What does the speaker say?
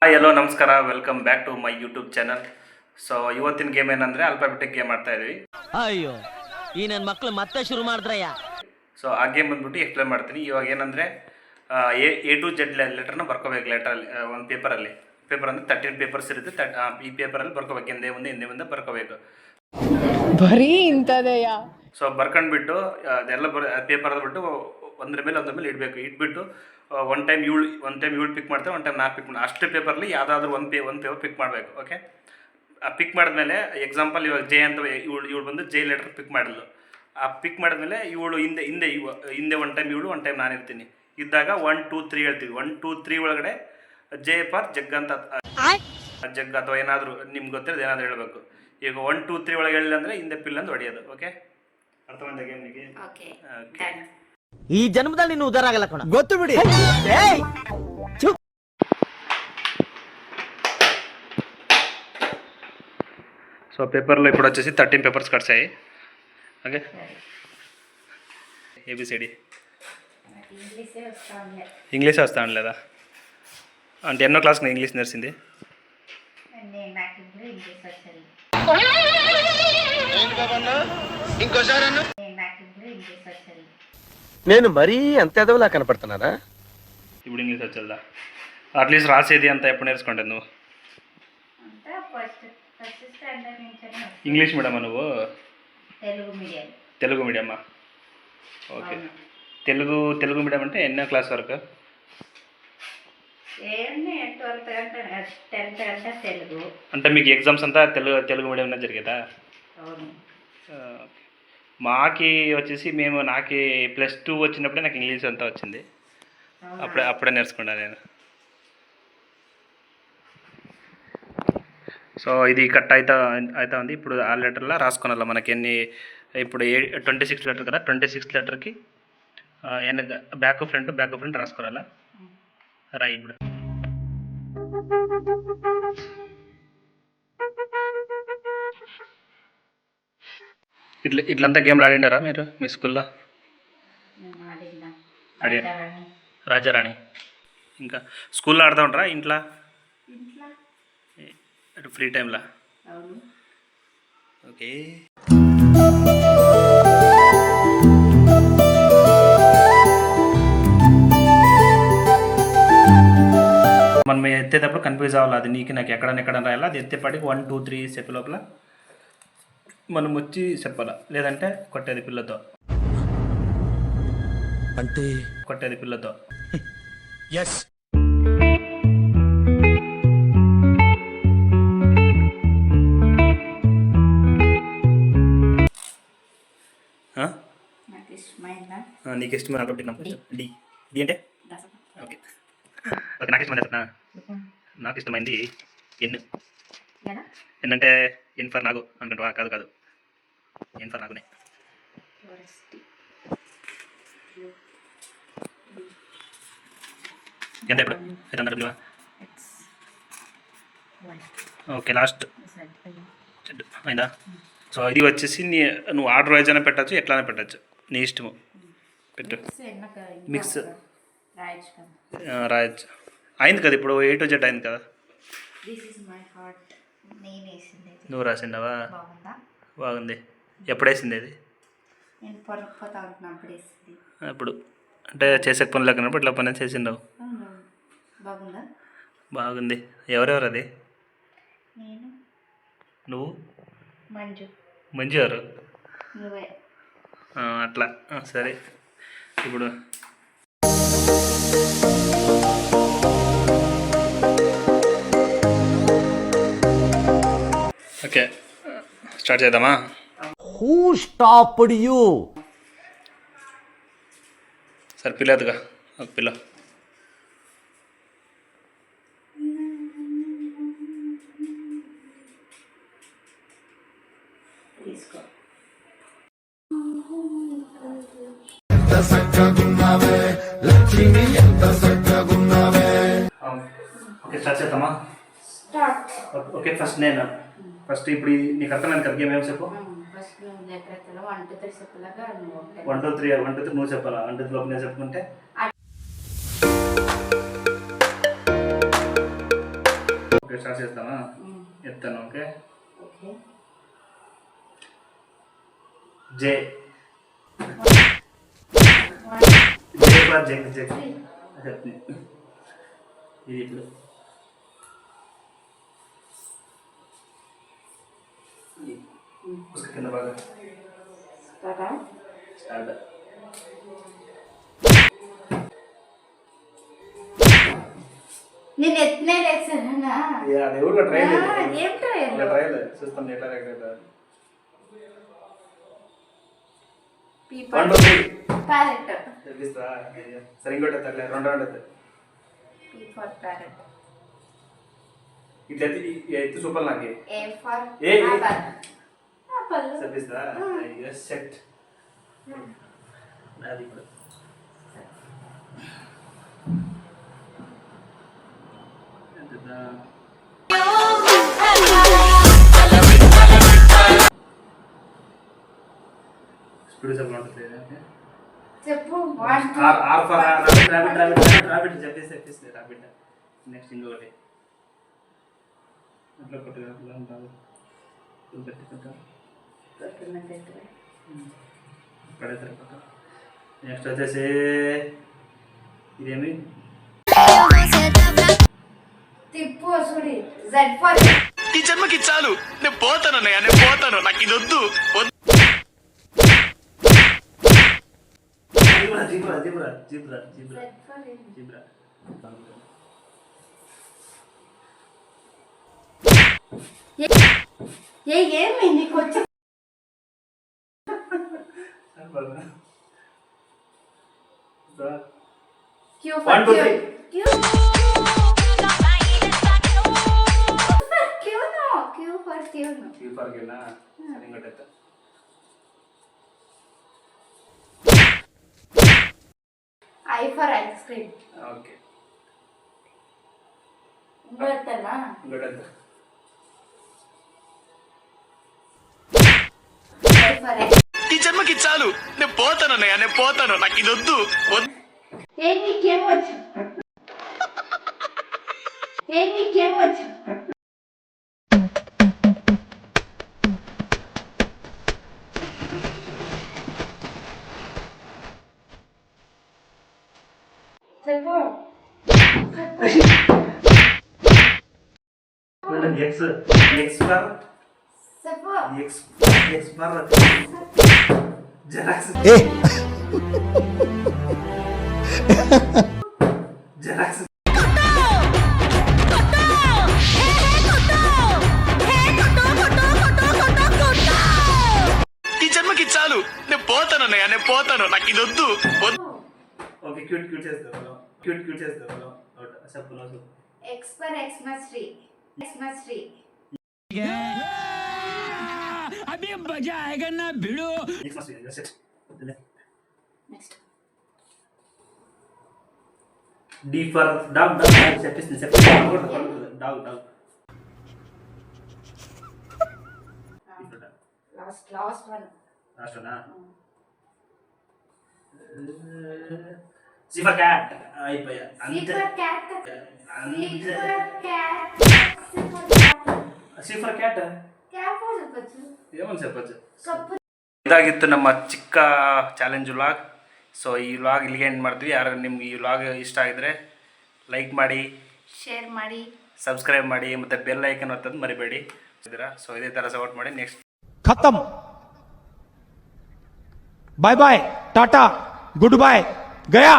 Hi hello ನಮಸ್ಕಾರ welcome back to my YouTube channel. So ಇವತ್ತಿನ game ಏನಂದರೆ alphabetic game ಆಡ್ತಾ ಇದ್ವಿ. ಅಯ್ಯೋ ಈ ನನ್ನ ಮಕ್ಕಳು ಮತ್ತೆ ಶುರು ಮಾಡಿದ್ರಯ್ಯ. ಸೊ ಆ ಗೇಮ್ ಬಂದ್ಬಿಟ್ಟು ಎಕ್ಸ್ಪ್ಲೇನ್ ಮಾಡ್ತೀನಿ. ಇವಾಗ ಏನಂದರೆ ಎ ಟು ಜೆಡ್ ಲೆಟರ್ನ ಬರ್ಕೋಬೇಕು. ಲೆಟ್ರಲ್ಲಿ ಒಂದು ಪೇಪರ್ ಅಂದರೆ 13 ಪೇಪರ್ಸ್ ಇರುತ್ತೆ. ಈ ಪೇಪರಲ್ಲಿ ಬರ್ಕೋಬೇಕು, ಹಿಂದೆ ಮುಂದೆ ಬರ್ಕೋಬೇಕು. ಬರೀ ಇಂಥದೆಯಾ? ಸೊ ಬರ್ಕೊಂಡ್ಬಿಟ್ಟು ಅದೆಲ್ಲ ಪೇಪರ್ ಬಿಟ್ಟು ಒಂದ್ರ ಮೇಲೆ ಇಟ್ಬಿಟ್ಟು ಒನ್ ಟೈಮ್ ಇವಳು ಪಿಕ್ ಮಾಡ್ತಾರೆ, ಒನ್ ಟೈಮ್ 4 ಪಿಕ್ ಮಾಡಿ. ಅಷ್ಟು ಪೇಪರ್ಲಿ ಯಾವುದಾದ್ರೂ ಒಂದು ಪೇಪರ್ ಪಿಕ್ ಮಾಡಬೇಕು. ಓಕೆ, ಆ ಪಿಕ್ ಮಾಡಿದ್ಮೇಲೆ ಎಕ್ಸಾಂಪಲ್ ಇವಾಗ ಜೆ ಅಂತ ಇವಳು ಬಂದು ಜೆ ಲೆಟರ್ ಪಿಕ್ ಮಾಡಿದ್ಲು. ಆ ಪಿಕ್ ಮಾಡಿದ್ಮೇಲೆ ಇವಳು ಹಿಂದೆ ಒನ್ ಟೈಮ್ ಇವಳು, ಒನ್ ಟೈಮ್ ನಾನು ಇರ್ತೀನಿ. ಇದ್ದಾಗ 1 2 3 ಹೇಳ್ತೀವಿ. 1 2 3 ಒಳಗಡೆ ಜೆ ಫಾರ್ ಜಗ್ ಅಂತ ಜಗ್ ಅಥವಾ ಏನಾದರೂ ನಿಮ್ಗೆ ಗೊತ್ತಿರೋದು ಏನಾದರೂ ಹೇಳಬೇಕು. ಈಗ 1 2 3 ಒಳಗೆ ಹೇಳಿಲ್ಲ ಅಂದರೆ ಹಿಂದೆ ಪಿಲ್ ಅಂತ ಹೊಡೆಯೋದು. ಓಕೆ, ಅರ್ಥವಾದ ಗೇಮ್ನಿಗೆ? ಓಕೆ. ಈ ಜನ್ಮದಲ್ಲಿ ನೀನು ಉದ್ದಾರ ಆಗಲ್ಲ ಕಣ, ಗೊತ್ತು ಬಿಡಿ. సో పేపర్లో ఇప్పుడు వచ్చేసి 13 పేపర్స్ కట్సాయి. ఓకే, ఏబిసిడి ఇంగ్లీష్ వస్తా ఉండలేదా? అంటే ఎన్నో క్లాస్ ఇంగ్లీష్ నేర్చింది? నేను మరీ అంత ఎదవలా కనపడుతున్నారా? ఇప్పుడు ఇంగ్లీష్ వచ్చేదా? అట్లీస్ట్ రాసేది అంతా ఎప్పుడు నేర్చుకుంటావు నువ్వు? ఇంగ్లీష్ మీడియమా నువ్వు? తెలుగు మీడియమా? ఓకే. తెలుగు మీడియం అంటే ఎన్నో క్లాస్ వరకు? అంటే మీకు ఎగ్జామ్స్ అంతా తెలుగు మీడియంలో జరిగేదా? మాకి వచ్చేసి నాకు +2 వచ్చినప్పుడే నాకు ఇంగ్లీష్ అంతా వచ్చింది. అప్పుడే నేర్చుకున్నాను నేను. సో ఇది కట్ అవుతా ఉంది. ఇప్పుడు ఆ లెటర్లో రాసుకోవాలి మనకి ఎన్ని. ఇప్పుడు 26 లెటర్ కదా, 26 లెటర్కి బ్యాక్ ఫ్రంట్ రాసుకోవాలా. రాయి ఇప్పుడు. ఇట్లంతా గేమ్లు ఆడిండారా మీరు మీ స్కూల్లో? రాజారాణి. ఇంకా స్కూల్లో ఆడుతూ ఉంటారా? ఇంట్లో ఫ్రీ టైంలో? ఓకే. మనం ఎత్తేటప్పుడు కన్ఫ్యూజ్ అవ్వాలి. అది నాకు ఎక్కడ రాయాలి. అది ఎత్తేపాటికి 1 2 3 చెప్పే లోపల మనం వచ్చి చెప్పాలా, లేదంటే కొట్టేది పిల్లతో. ఎస్. నీకు ఇష్టమైన ఆల్ఫాబెటిక్ నెంబర్ డి. డి అంటే ఓకే. ఓకే, నాకు ఇష్టమైంది ఎన్. ఎన్ అంటే ఎన్ ఫర్ నాగు అనుకుంటా? కాదు, ఎన్ ఫర్ నాగునే. ఎంత ఇప్పుడు 500 ఓకే. లాస్ట్ అయిందా? సో ఇది వచ్చేసి నువ్వు ఆర్డర్ వైజ్ అయినా పెట్టచ్చు, ఎట్లా పెట్టచ్చు, నీ ఇష్టము. పెట్టు. మిక్స్ రాయచ్చు. అయింది కదా ఇప్పుడు, A to Z అయింది కదా. నువ్వు రాసిండవా? బాగుంది. ఎప్పుడు వేసింది అది? అప్పుడు అంటే చేసే పని లేకున్నప్పుడు ఇట్లా పని చేసిండవు. బాగుంది. ఎవరెవరు అది? నువ్వు? మంజు ఎవరు? అట్లా సరే. ఇప్పుడు ఓకే, స్టార్ట్ చేద్దామా? Who stopped you? సరే పిల్లదుగా ఒక పిల్ల. ఓకే, స్టార్ట్ చేద్దామా? ఓకే, ఫస్ట్ ఇప్పుడు నీకు అర్థమైంది కదా గేమ్? ఏం చెప్పు. 1 2 3 నువ్వు చెప్పాలా? 1 2 3 నేను చెప్పుకుంటే ఓకే స్టార్ట్ చేస్తామా? ఎత్తాను. Okay okay. జే జే జే ఇది ఇప్పుడు उसके కింద బాగా స్టార్ట్. నేను ఎత్నే లేచానా? అది ఎవరు ట్రైల్ ఏం ట్రైల్? ట్రైల్ చూస్తాం ఎట్లా రేట్ పీపర్ 1 2 3 ప్యారెట్. తెలుస్తా. సరే ఇంకోటి ఎత్తారులే, రెండో ఉండదు. P for parrot. ఇట్లా ఎత్తి చూపాలి నాకు. A for A apple. Apple. చదివిస్తా. సెట్ అది ఇప్పుడు స్పీడ్ చెప్పండి. చెప్పు. ఆర్ ఫర్ రాబిట్ చెప్పేసి రాబిట్. నెక్స్ట్ ఇంకొకటి అట్లా కొట్టుగా ఉంటుంది. పడేస్తారు. నెక్స్ట్ వచ్చేసి ఇదేమి తిప్పు సుడి. జెడ్ ఫర్ ఈ జన్మకి చాలు, నేను పోతాను అన్నయ్య, నేను పోతాను, నాకు ఇది వద్దు. Zebra zebra zebra zebra Z for zebra. ఏమి నీకు వచ్చి Q for 1 2 3 Q Q for గినా. ఇంకోటి ఎత్తా. I for ice cream. Okay ఇంకోటనా? ఇంకోటి ఎత్తా. ఐ ఫర్ ఈ జన్మకి చాలు, నేను పోతాను అన్నయ్య, నేను పోతాను, నాకు ఇది వద్దు. నీకేమొచ్చు? నీకేమొచ్చు? చెప్పు. ఎక్స్ ఎక్స్ ఫర్ చెప్పు. X for xerox. జెరాక్స్. ఈ జన్మకి చాలు, నేను పోతాను అన్నయ్య, నేను పోతాను, నాకు ఇది వద్దు. ఓకే క్యూట్ చేస్తాను. క్యూట్ చేస్తాను. చెప్పు నాకు. X for Xmas tree. Xmas tree. अभी मजा आएगा ना भिड़ो. నెక్స్ట్. D for dog. చెప్పేసి డాగ్. Last one. రాష్ట్రనా. C for cat. అయిపోయా అంతే. సి ఫర్ ಕ್ಯಾಟ್ ಏಮನ್ చెప్పచ్చు. ಇದಾಗಿತ್ತು ನಮ್ಮ ಚಿಕ್ಕ ಚಾಲೆಂಜ್ ವ್ಲಾಗ್. ಸೊ ಈ ವ್ಲಾಗ್ ಇಲ್ಲಿಗೆ ಎಂಡ್ ಮಾಡ್ತೀವಿ. ಯಾರು ನಿಮ್ಗೆ ಈ ವ್ಲಾಗ್ ಇಷ್ಟ ಆಗಿದ್ರೆ ಲೈಕ್ ಮಾಡಿ, ಶೇರ್ ಮಾಡಿ, ಸಬ್ಸ್ಕ್ರೈಬ್ ಮಾಡಿ, ಮತ್ತು ಬೆಲ್ ಐಕನ್ ಒತ್ತೋದು ಮರಿಬೇಡಿ. ಸೊ ಇದೇ ಥರ ಸಪೋರ್ಟ್ ಮಾಡಿ. ನೆಕ್ಸ್ಟ್ खत्म. Bye bye, tata, good bye, गया.